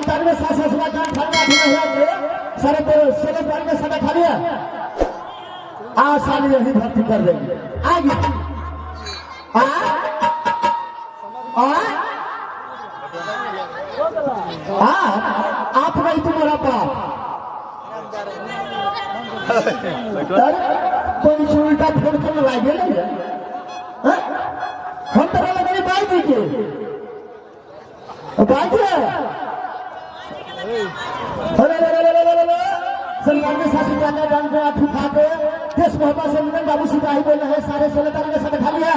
तान में सास ससुरा कान फलना भी नहीं है सारे तेरे सेले पान में समय खा लिया आज साल यही भर्ती कर देंगे आगे आप नहीं तुम्हारा बाप कोई उल्टा फोन कर लागे हम तो लगे बाइक के बाइक सलमान के साथ जाना रंग ठुका के देश मोहब्बत से मिलन बाबू सिपाही बोल रहे सारे सोलह तारीख के समय खा लिया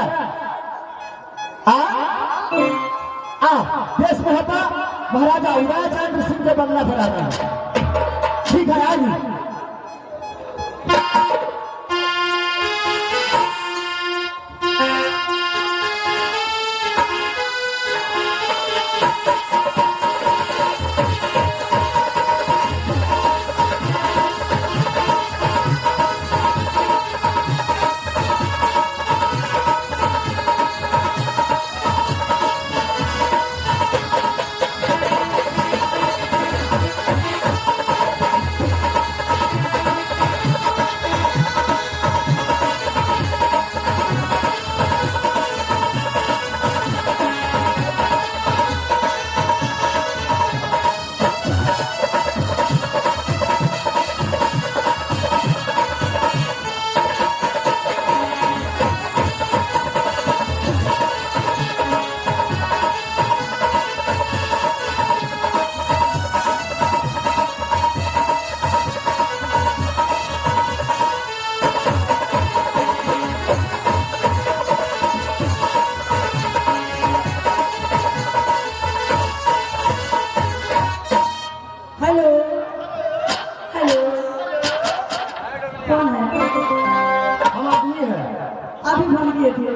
देश मोहब्बत महाराजा उदयचंद्र सिंह के बंगला पर आना ठीक है आज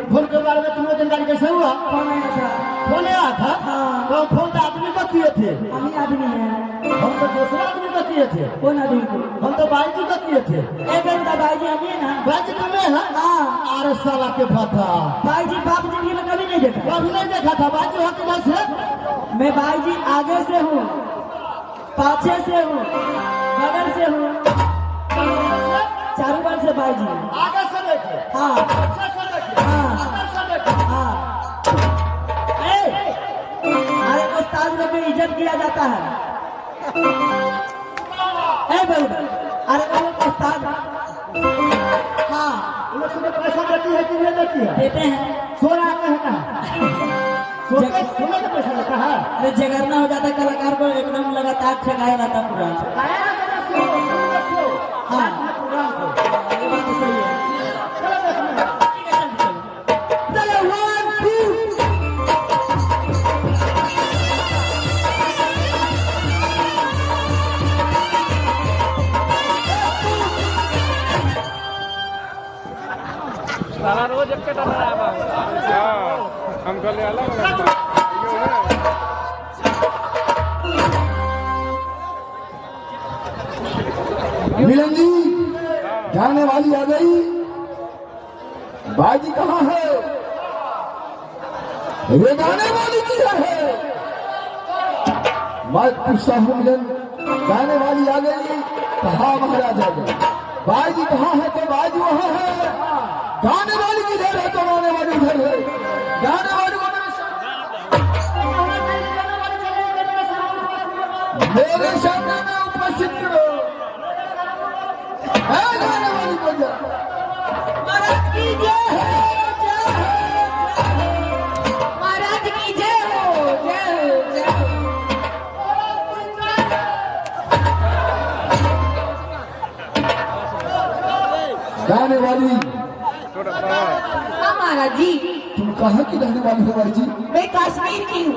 फोन के बारे में तुम्हें जानकारी कैसे हुआ फोन आया था तो फोन तो आदमी को किए थे आदमी है हम तो दूसरा आदमी को किए थे कौन आदमी को हम तो भाई जी को किए थे एक घंटा भाई जी अभी ना भाई जी तुम्हें है अरे साला के पता भाई जी बाप जी ने कभी नहीं देखा कभी नहीं देखा था भाई जी होते बस है मैं भाई जी आगे से हूँ पाछे से हूँ बगल से हूँ चारों बार से भाई जी आगे से देखे हाँ पीछे से देखे अंदर से देखे हाँ अरे उस्ताद लोग में इज्जत किया जाता है बहू अरे वो उस्ताद हाँ लोग तुम्हें पैसा देती है कि नहीं देती है देते हैं सोना है कहाँ सोना का पैसा लेता है अरे जगरना हो जाता है कलाकार को एकदम लगातार ठगाया रहता पूरा हाँ ये बात तो सही है साला रोज एक कटा रहा है हम कर ले अलग मिलन जी जाने वाली आ गई बाजी कहाँ है रे गाने वाली किधर है मैं पूछता हूँ मिलन गाने वाली आ गई कहा महाराज आ गए बाजी कहाँ है तो बाजी वहाँ है गाने वाली किधर है तो गाने वाली उधर है गाने वाली को मेरे सामने में उपस्थित करो गाने वाली को जा महाराज की जय महाराज की जय गाने वाली महाराज जी तुम कहाँ की रहने वाली हो भाई जी मैं कश्मीर की हूँ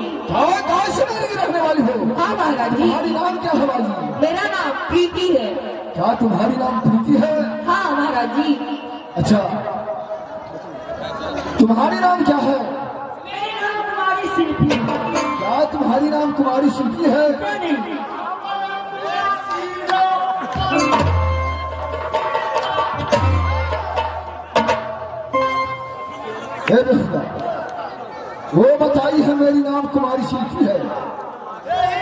कश्मीर की रहने वाली हो हाँ महाराज जी तुम्हारी नाम क्या है भाई जी मेरा नाम प्रीति है क्या तुम्हारी नाम प्रीति है हाँ महाराज जी अच्छा तुम्हारी नाम क्या है मेरी नाम कुमारी शिल्पी क्या तुम्हारी नाम कुमारी शिल्पी है नहीं हे बेहुदा वो बताई है मेरी नाम कुमारी शिल्पी है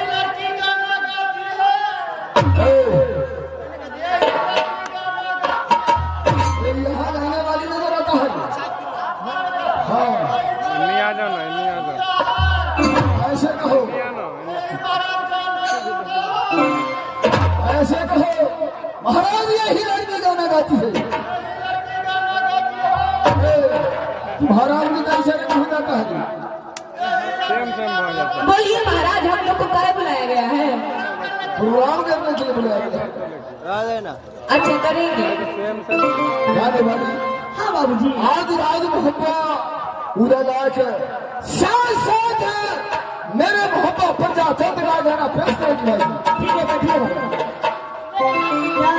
लड़की का ऐसे कहो महाराज यही लड़की गाना गाती है। तुम्हारा अमृत ऐसे नहीं हो जाता है। सेम हो जाता है। बोलिए महाराज, हम लोग को क्या बुलाया गया है? प्रोग्राम करने के लिए बुलाया गया। अच्छा करेंगे। गाने वाली हाँ बाबूजी। आज राज मोहब्बा पूरा लाख साथ साथ मेरे मोहब्बा पर जा चंद का गाना पेश करेगी भाई। ठीक है बैठिए भाई। क्या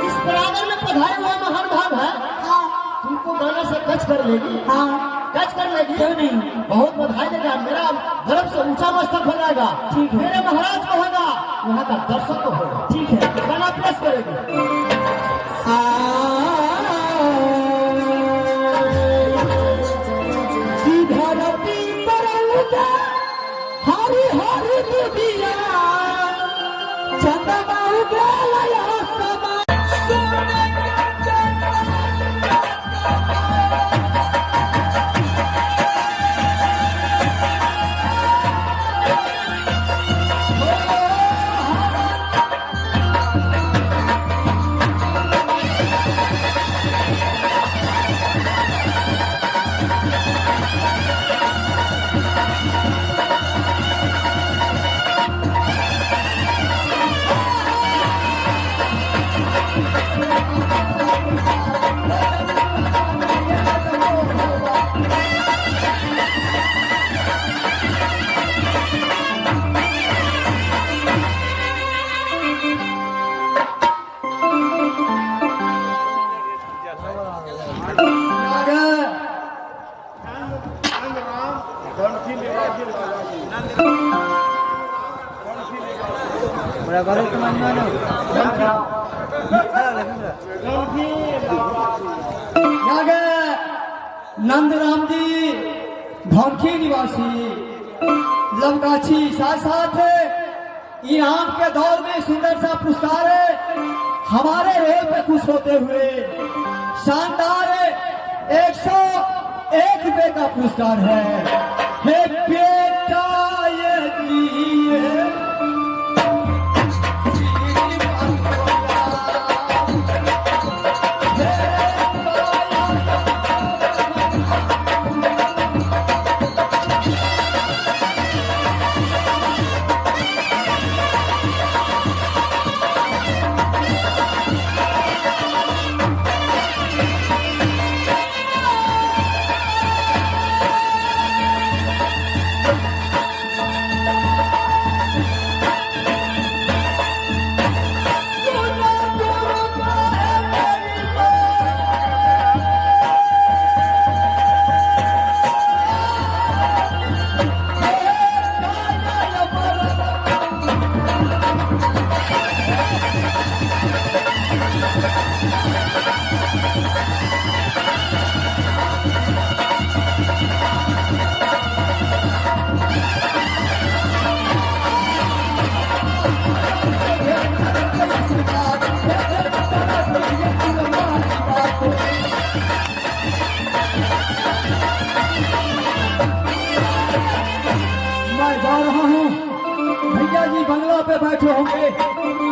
इस बराबर में पधारे हुआ महान भाग है? हाँ। तुमको गाना से कच कर लेगी? हाँ कच कर लेगी। क्यों नहीं? बहुत बधाई देगा, मेरा गर्व से ऊंचा मस्तक हो जाएगा। ठीक है। मेरे महाराज को होगा, यहाँ का दर्शक को होगा। ठीक है, गाना पेश करेगी। हरी हरी दुनिया चंद्रमा उगला समा नंदराम जी धमकी निवासी लवगाछी साथ साथ इनाम के दौर में सुंदर सा पुरस्कार है। हमारे रोल पे खुश होते हुए शानदार 101 रुपए का पुरस्कार है। हे बेटा ये लिए मैं जा रहा हूँ। भैया जी बंगला पे बैठे होंगे।